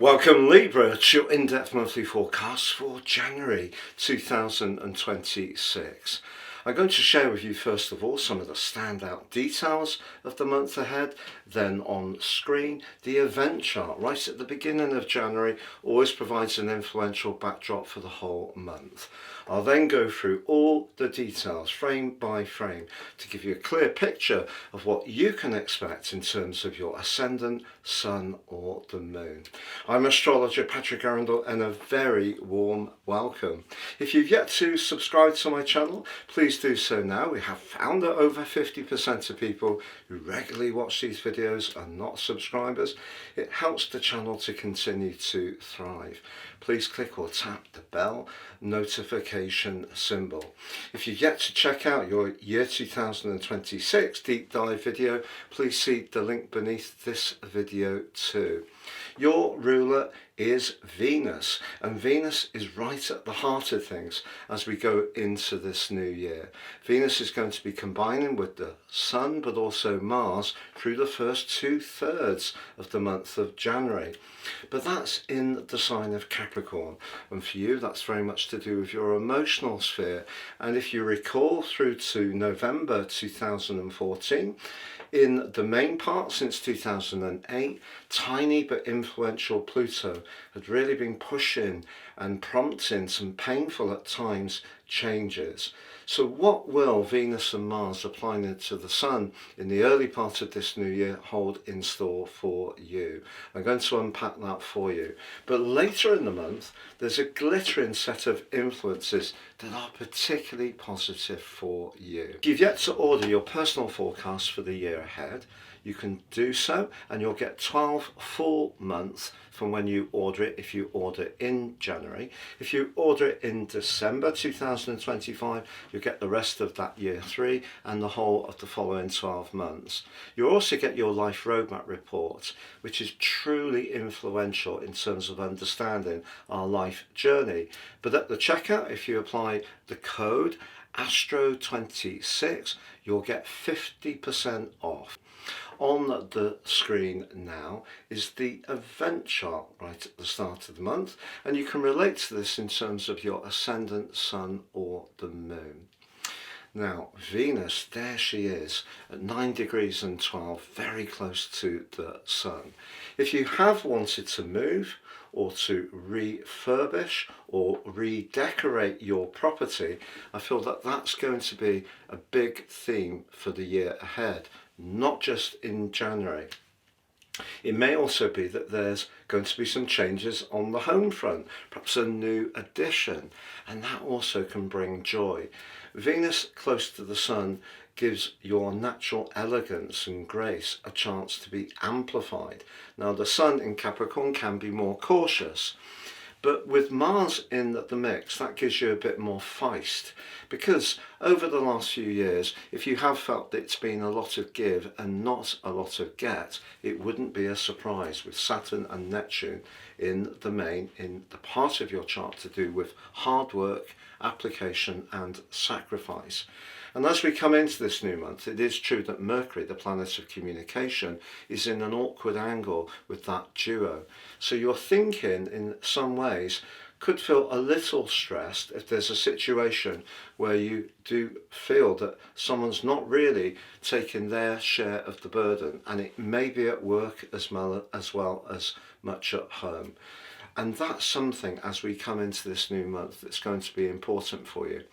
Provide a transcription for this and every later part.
Welcome Libra to your in-depth monthly forecast for January 2026. I'm going to share with you first of all some of the standout details of the month ahead, then on screen the event chart right at the beginning of January always provides an influential backdrop for the whole month. I'll then go through all the details frame by frame to give you a clear picture of what you can expect in terms of your ascendant, sun or the moon. I'm astrologer Patrick Arundell and a very warm welcome. If you've yet to subscribe to my channel, please do so now. We have found that over 50% of people who regularly watch these videos are not subscribers. It helps the channel to continue to thrive. Please click or tap the bell notification symbol. If you've yet to check out your year 2026 deep dive video, please see the link beneath this video too. Your ruler is Venus, and Venus is right at the heart of things as we go into this new year. Venus is going to be combining with the Sun but also Mars through the first 2/3 of the month of January. But that's in the sign of Capricorn, and for you that's very much to do with your emotional sphere. And if you recall through to November 2014, in the main part since 2008, tiny but influential Pluto had really been pushing and prompting some painful at times changes. So what will Venus and Mars applying into the Sun in the early part of this new year hold in store for you? I'm going to unpack that for you. But later in the month, there's a glittering set of influences that are particularly positive for you. If you've yet to order your personal forecast for the year ahead, you can do so and you'll get 12 full months from when you order it if you order in January. If you order it in December 2025, you'll get the rest of that year 3 and the whole of the following 12 months. You'll also get your life roadmap report, which is truly influential in terms of understanding our life journey. But at the checkout, if you apply the code ASTRO26, you'll get 50% off. On the screen now is the event chart right at the start of the month, and you can relate to this in terms of your ascendant, sun or the moon. Now Venus, there she is at 9 degrees and 12, very close to the sun. If you have wanted to move or to refurbish or redecorate your property, I feel that that's going to be a big theme for the year ahead, not just in January. It may also be that there's going to be some changes on the home front, perhaps a new addition, and that also can bring joy. Venus close to the sun gives your natural elegance and grace a chance to be amplified. Now the sun in Capricorn can be more cautious, but with Mars in the mix, that gives you a bit more feist, because over the last few years, if you have felt that it's been a lot of give and not a lot of get, it wouldn't be a surprise with Saturn and Neptune in the main, in the part of your chart to do with hard work, application and sacrifice. And as we come into this new month, it is true that Mercury, the planet of communication, is in an awkward angle with that duo. So your thinking in some ways could feel a little stressed if there's a situation where you do feel that someone's not really taking their share of the burden, and it may be at work as well as much at home. And that's something as we come into this new month that's going to be important for you.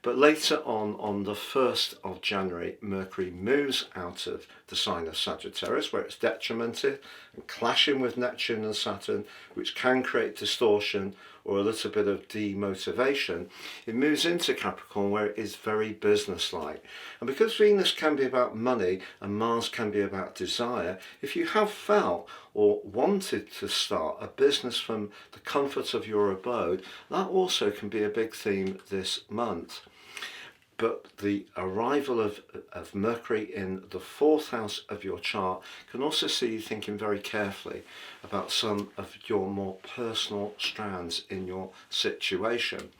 But later on the 1st of January, Mercury moves out of the sign of Sagittarius, where it's detrimented and clashing with Neptune and Saturn, which can create distortion or a little bit of demotivation. It moves into Capricorn, where it is very businesslike. And because Venus can be about money and Mars can be about desire, if you have felt or wanted to start a business from the comfort of your abode, that also can be a big theme this month. But the arrival of Mercury in the 4th house of your chart can also see you thinking very carefully about some of your more personal strands in your situation.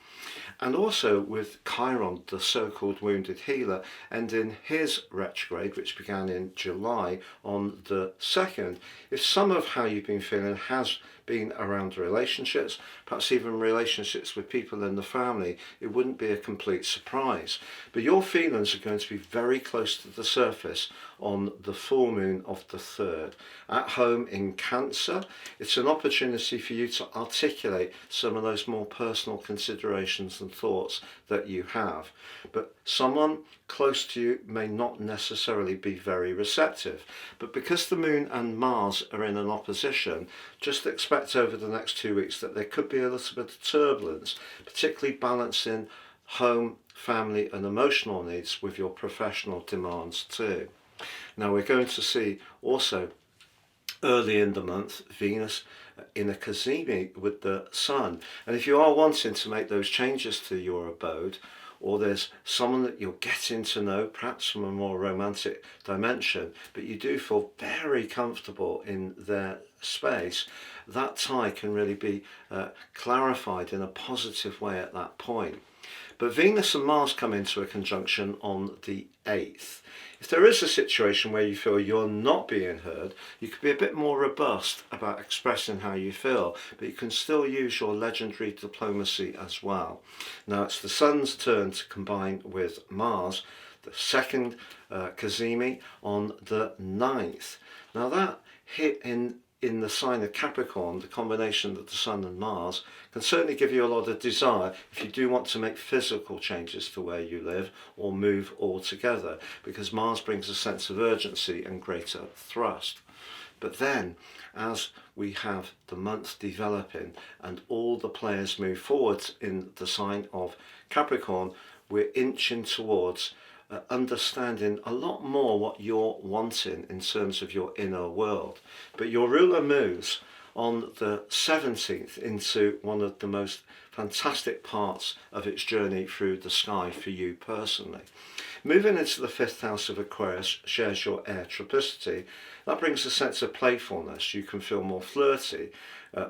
And also with Chiron, the so-called wounded healer, ending his retrograde, which began in July on the 2nd, if some of how you've been feeling has been around relationships, perhaps even relationships with people in the family, it wouldn't be a complete surprise. But your feelings are going to be very close to the surface on the full moon of the 3rd. At home in Cancer, it's an opportunity for you to articulate some of those more personal considerations and thoughts that you have. But someone close to you may not necessarily be very receptive. But because the moon and Mars are in an opposition, just expect over the next 2 weeks that there could be a little bit of turbulence, particularly balancing home, family and emotional needs with your professional demands too. Now we're going to see also early in the month Venus in a cazimi with the Sun, and if you are wanting to make those changes to your abode, or there's someone that you're getting to know, perhaps from a more romantic dimension, but you do feel very comfortable in their space, that tie can really be clarified in a positive way at that point. But Venus and Mars come into a conjunction on the 8th. If there is a situation where you feel you're not being heard, you could be a bit more robust about expressing how you feel, but you can still use your legendary diplomacy as well. Now it's the Sun's turn to combine with Mars, the second cazimi on the 9th. Now that hit in the sign of Capricorn, the combination of the Sun and Mars, can certainly give you a lot of desire if you do want to make physical changes to where you live or move altogether, because Mars brings a sense of urgency and greater thrust. But then, as we have the month developing and all the players move forward in the sign of Capricorn, we're inching towards understanding a lot more what you're wanting in terms of your inner world. But your ruler moves on the 17th into one of the most fantastic parts of its journey through the sky for you personally. Moving into the 5th house of Aquarius shares your air tropicity. That brings a sense of playfulness. You can feel more flirty,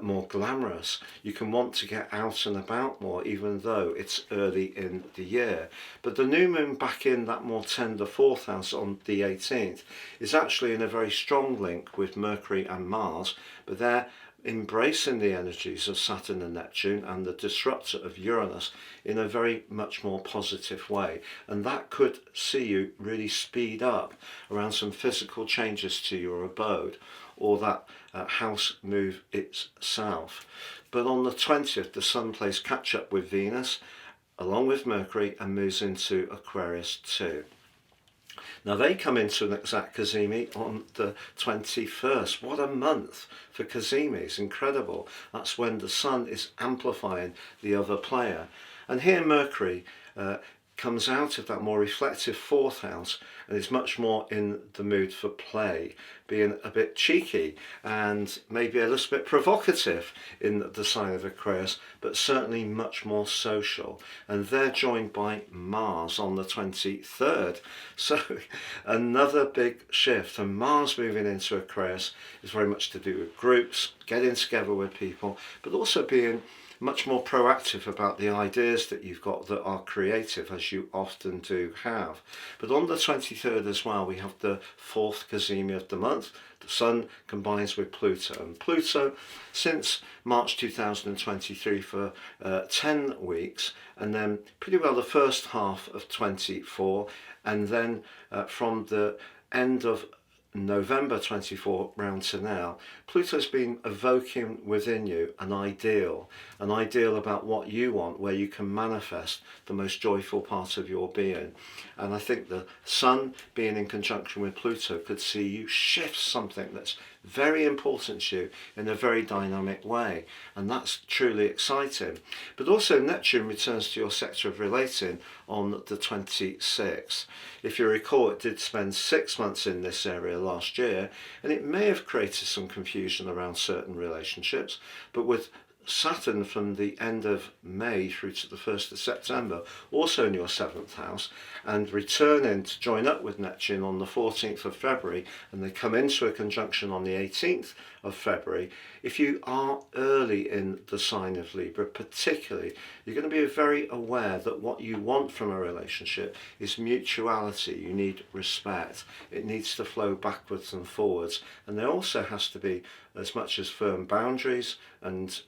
more glamorous. You can want to get out and about more, even though it's early in the year. But the new moon back in that more tender 4th house on the 18th is actually in a very strong link with Mercury and Mars, but they're embracing the energies of Saturn and Neptune and the disruptor of Uranus in a very much more positive way, and that could see you really speed up around some physical changes to your abode or that house move itself. But on the 20th the Sun plays catch up with Venus along with Mercury and moves into Aquarius too. Now they come into an exact cazimi on the 21st. What a month for cazimis, incredible. That's when the Sun is amplifying the other player. And here Mercury comes out of that more reflective 4th house and is much more in the mood for play, being a bit cheeky and maybe a little bit provocative in the sign of Aquarius, but certainly much more social. And they're joined by Mars on the 23rd. So another big shift, and Mars moving into Aquarius is very much to do with groups, getting together with people, but also being much more proactive about the ideas that you've got that are creative, as you often do have. But on the 23rd as well, we have the 4th cazimi of the month. The Sun combines with Pluto, and Pluto since March 2023 for 10 weeks, and then pretty well the first half of 24, and then from the end of November 24 round to now, Pluto's been evoking within you an ideal about what you want, where you can manifest the most joyful part of your being. And I think the Sun being in conjunction with Pluto could see you shift something that's very important to you in a very dynamic way, and that's truly exciting. But also Neptune returns to your sector of relating on the 26th. If you recall, it did spend 6 months in this area last year, and it may have created some confusion around certain relationships, but with Saturn from the end of May through to the 1st of September, also in your 7th house, and returning to join up with Neptune on the 14th of February, and they come into a conjunction on the 18th of February. If you are early in the sign of Libra particularly, you're going to be very aware that what you want from a relationship is mutuality. You need respect. It needs to flow backwards and forwards, and there also has to be as much as firm boundaries and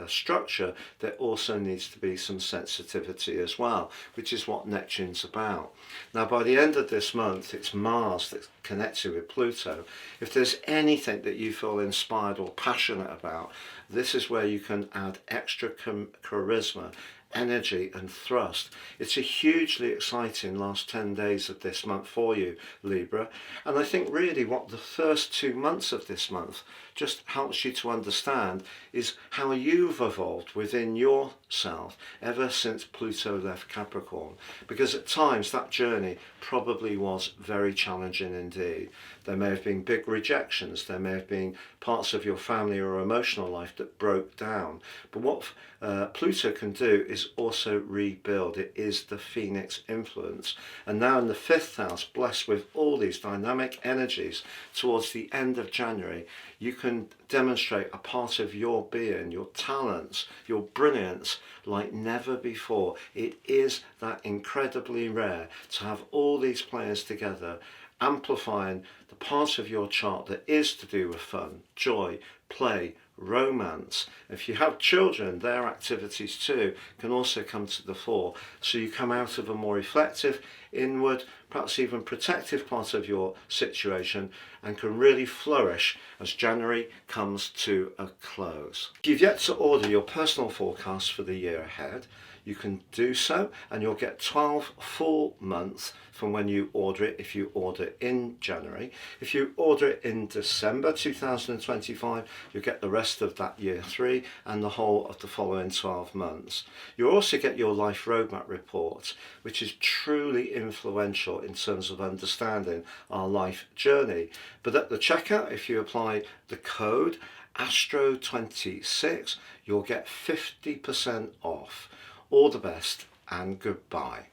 structure, there also needs to be some sensitivity as well, which is what Neptune's about. Now, by the end of this month, it's Mars that's connected with Pluto. If there's anything that you feel inspired or passionate about, this is where you can add extra charisma, energy and thrust. It's a hugely exciting last 10 days of this month for you, Libra, and I think really what the first 2 months of this month just helps you to understand is how you've evolved within yourself ever since Pluto left Capricorn, because at times that journey probably was very challenging indeed. There may have been big rejections, there may have been parts of your family or emotional life that broke down, but what Pluto can do is also rebuild. It is the Phoenix influence, and now in the 5th house, blessed with all these dynamic energies towards the end of January, you can demonstrate a part of your being, your talents, your brilliance like never before. It is that incredibly rare to have all these players together, amplifying the part of your chart that is to do with fun, joy, play, romance. If you have children, their activities too can also come to the fore, so you come out of a more reflective, inward, perhaps even protective part of your situation and can really flourish as January comes to a close. If you've yet to order your personal forecast for the year ahead, you can do so, and you'll get 12 full months from when you order it if you order in January. If you order it in December 2025, you'll get the rest of that year 3 and the whole of the following 12 months. You'll also get your life roadmap report, which is truly influential in terms of understanding our life journey. But at the checkout, if you apply the code ASTRO26, you'll get 50% off. All the best and goodbye.